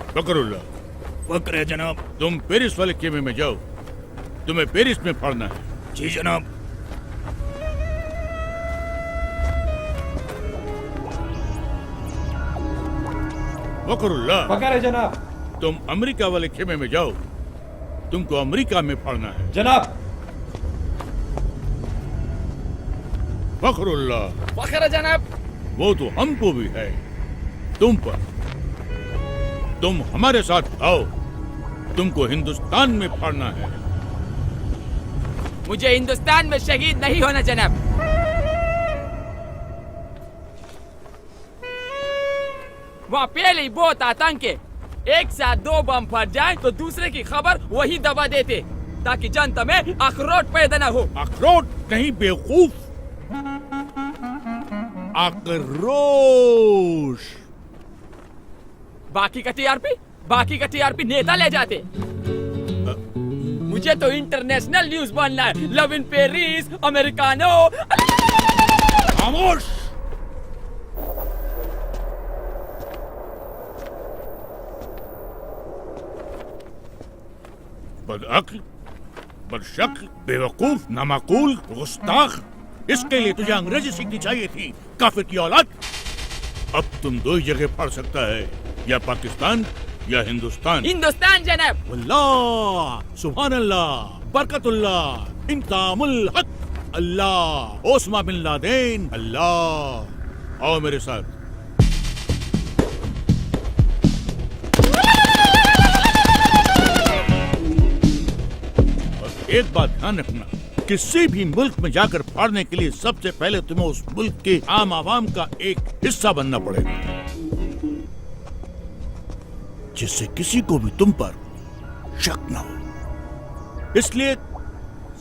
फकरुल्लाह, फक्र है जनाब। तुम पेरिस वाले खेमे में जाओ, तुम्हें पेरिस में फाड़ना है। जी जनाब। फकरुल्लाह, फकर है जनाब। तुम अमेरिका वाले खेमे में जाओ, तुमको अमेरिका में फाड़ना है। जनाब। फखरुल्लाह, फखर है जनाब। वो तो हमको भी है तुम पर। तुम हमारे साथ आओ, तुमको हिंदुस्तान में फाड़ना है। मुझे हिंदुस्तान में शहीद नहीं होना जनाब। वहाँ पहले ही बहुत आतंक है। एक साथ 2 बम फट जाए तो दूसरे की खबर वही दबा देते, ताकि जनता में अखरोट पैदा न हो। अखरोट नहीं बेवकूफ, आक्रोश। बाकी का टीआरपी नेता ले जाते। मुझे तो इंटरनेशनल न्यूज बनना है। Love in Paris, americano. खामोश। बदअक्ल, बदशक्ल, बेवकूफ, नामाकूल, गुस्ताख। इसके लिए तुझे अंग्रेजी सीखनी चाहिए थी, काफिर की औलाद। अब तुम 2 ही जगह पढ़ सकता है, या पाकिस्तान या हिंदुस्तान। हिंदुस्तान जनाब। अल्लाह, सुभान अल्लाह, बरकतुल्लाह, इंतामुल हक, अल्लाह, ओस्मा बिन लादेन, अल्लाह। आओ मेरे साथ। और एक बात ध्यान रखना, किसी भी मुल्क में जाकर फाड़ने के लिए सबसे पहले तुम्हें उस मुल्क के आम आवाम का एक हिस्सा बनना पड़ेगा, जिससे किसी को भी तुम पर शक न हो। इसलिए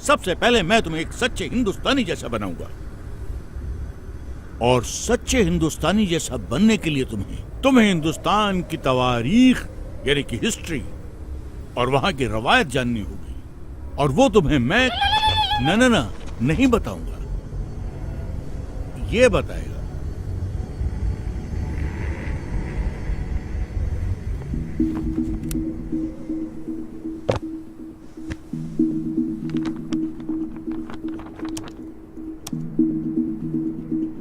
सबसे पहले मैं तुम्हें एक सच्चे हिंदुस्तानी जैसा बनाऊंगा, और सच्चे हिंदुस्तानी जैसा बनने के लिए तुम्हें हिंदुस्तान की तवारीख यानी कि हिस्ट्री और वहां की रवायत जाननी होगी, और वो तुम्हें मैं ना नहीं बताऊंगा, ये बताएगा।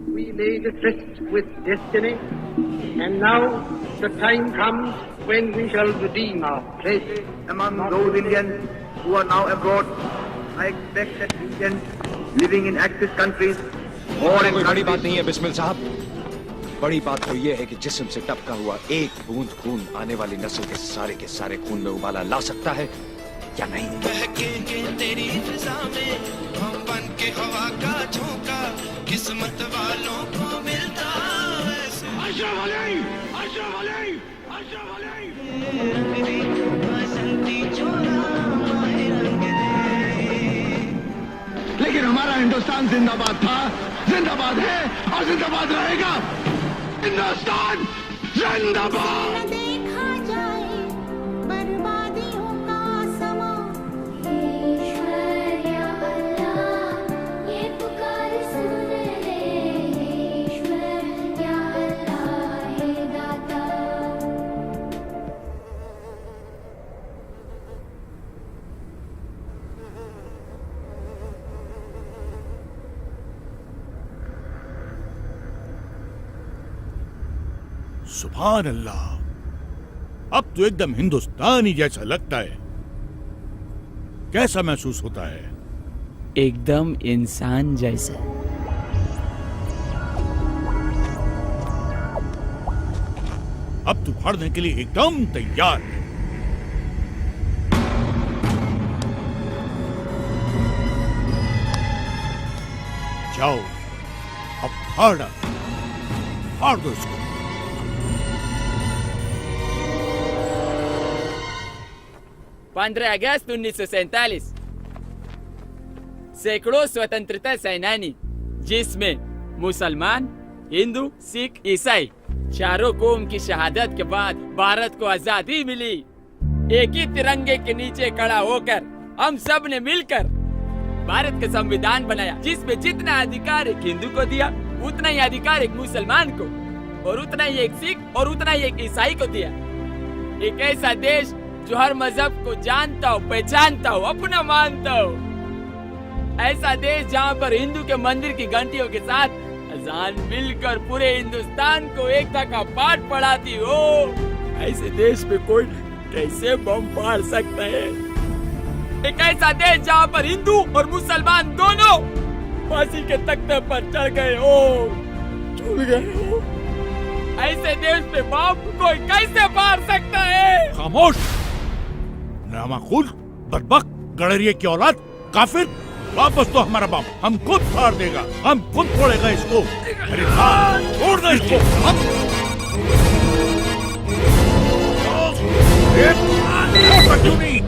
We made a tryst with destiny, and now the time comes when we shall redeem our pledge. Among those Indians who are now abroad, I expect that Indians living in Axis countries or in कोई बड़ी बात नहीं है बिस्मिल साहब। बड़ी बात तो ये है कि जिस्म से टपका हुआ एक बूंद खून आने वाली नस्ल के सारे खून में उबाला ला सकता है या नहीं। बहकेंगे तेरी फिजा में हम बन के हवा का झोंका, किस्मत वालों को मिलता है। लेकिन हमारा हिंदुस्तान जिंदाबाद था, जिंदाबाद है और जिंदाबाद रहेगा। हिंदुस्तान जिंदाबाद। देखा जाए बर्बादियों का समा, ईश्वर या अल्लाह ये पुकार सुन ले, ईश्वर या अल्लाह हे दाता। सुभान अल्लाह, अब तो एकदम हिंदुस्तानी जैसा लगता है। कैसा महसूस होता है? एकदम इंसान जैसा। अब तू फाड़ने के लिए एकदम तैयार है। जाओ, अब फाड़ दो इसको। 15 अगस्त 1947 सैकड़ों स्वतंत्रता सेनानी, जिसमें मुसलमान, हिंदू, सिख, ईसाई चारों कौम की शहादत के बाद भारत को आजादी मिली। एक ही तिरंगे के नीचे खड़ा होकर हम सब ने मिलकर भारत का संविधान बनाया, जिसमें जितना अधिकार एक हिंदू को दिया, उतना ही अधिकार एक मुसलमान को, और उतना ही एक सिख और उतना ही एक ईसाई को दिया। एक ऐसा देश जो हर मजहब को जानता हो, पहचानता हो, अपना मानता हो। ऐसा देश जहाँ पर हिंदू के मंदिर की घंटियों के साथ अजान मिलकर पूरे हिंदुस्तान को एकता का पाठ पढ़ाती हो। ऐसे देश पे कोई कैसे बम फाड़ सकता है? एक ऐसा देश जहाँ पर हिंदू और मुसलमान दोनों फांसी के तख्ते पर चढ़ गए हो, झूल गए हो। ऐसे देश पे बम कोई कैसे फाड़ सकता है? खामोश, नामाकुल, बदबक, गड़रिये की औलाद, काफिर। वापस तो हमारा बम हम खुद फाड़ देगा, हम खुद फोड़ेगा इसको। अरे हाँ, छोड़ दो इसको। क्यों नहीं?